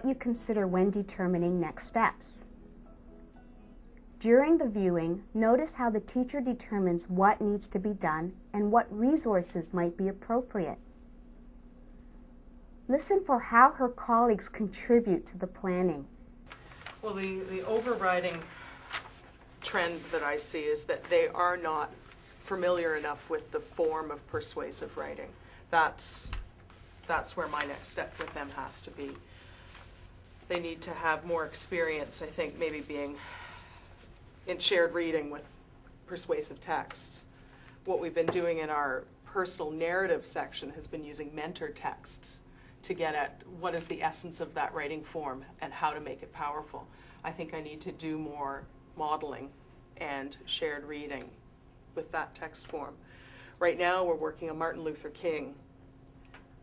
what you consider when determining next steps. During the viewing, notice how the teacher determines what needs to be done and what resources might be appropriate. Listen for how her colleagues contribute to the planning. Well, the overriding trend that I see is that they are not familiar enough with the form of persuasive writing. That's where my next step with them has to be. They need to have more experience, I think, maybe being in shared reading with persuasive texts. What we've been doing in our personal narrative section has been using mentor texts to get at what is the essence of that writing form and how to make it powerful. I think I need to do more modeling and shared reading with that text form. Right now we're working on Martin Luther King,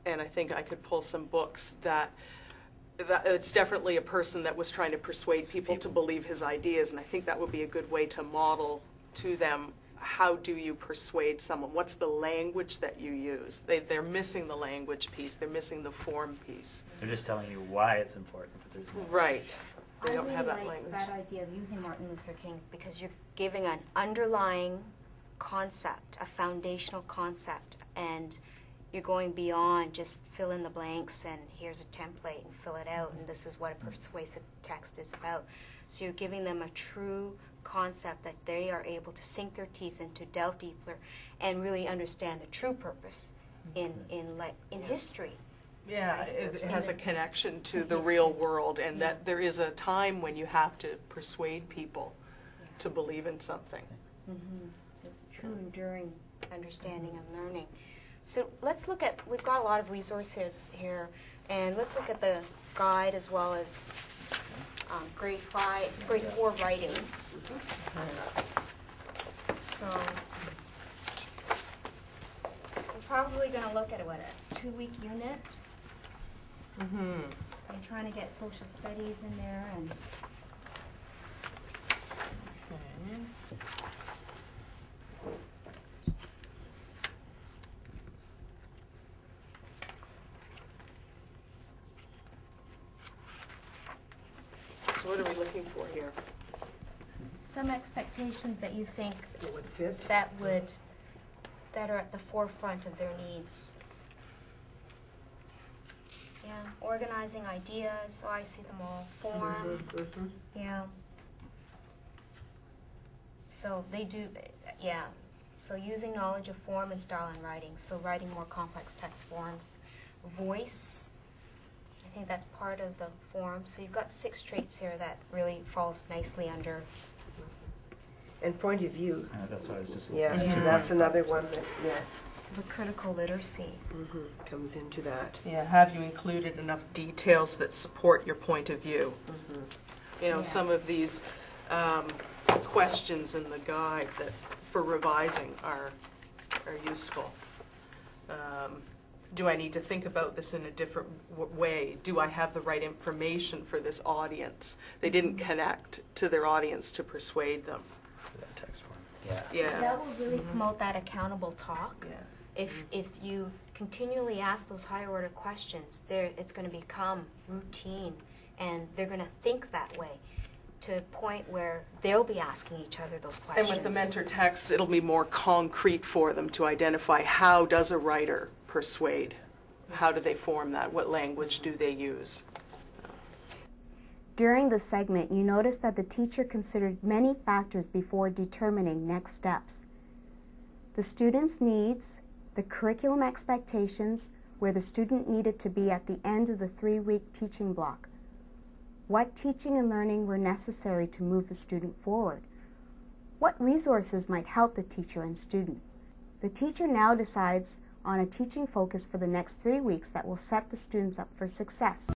and I think I could pull some books that it's definitely a person that was trying to persuade people to believe his ideas, and I think that would be a good way to model to them how do you persuade someone? What's the language that you use? They're missing the language piece. They're missing the form piece. They're just telling you why it's important, but there's no... Right. They don't really have that like language. that idea of using Martin Luther King because you're giving an underlying concept, a foundational concept, and you're going beyond just fill in the blanks and here's a template and fill it out and this is what a persuasive text is about. So you're giving them a true concept that they are able to sink their teeth into, delve deeper, and really understand the true purpose in history. Yeah, Right? it has a connection to the real world, and that there is a time when you have to persuade people to believe in something. It's a true enduring understanding and learning. So let's look at, we've got a lot of resources here, and let's look at the guide as well as grade 4 writing. So we're probably going to look at a 2-week unit. I'm trying to get social studies in there and So what are we looking for here? some expectations that you think That would fit. that are at the forefront of their needs. Yeah, organizing ideas, so I see them all. Form, yeah. So they do, yeah. So using knowledge of form and style in writing, so writing more complex text forms. Voice, I think that's part of the form. So you've got 6 traits here that really falls nicely under. And point of view. that's what I was just... Yes, that's another one that, yes, So the critical literacy. comes into that. Yeah, have you included enough details that support your point of view? You know, Yeah. some of these questions in the guide that for revising are useful. Do I need to think about this in a different way? Do I have the right information for this audience? They didn't connect to their audience to persuade them. For that text form. Yeah. Yeah. So that will really promote that accountable talk. Yeah. If you continually ask those higher order questions, it's going to become routine, and they're going to think that way to a point where they'll be asking each other those questions. And with the mentor text, it'll be more concrete for them to identify how does a writer persuade? How do they form that? What language do they use? During the segment, you noticed that the teacher considered many factors before determining next steps. The student's needs, the curriculum expectations, where the student needed to be at the end of the 3-week teaching block. What teaching and learning were necessary to move the student forward? What resources might help the teacher and student? The teacher now decides on a teaching focus for the next 3 weeks that will set the students up for success.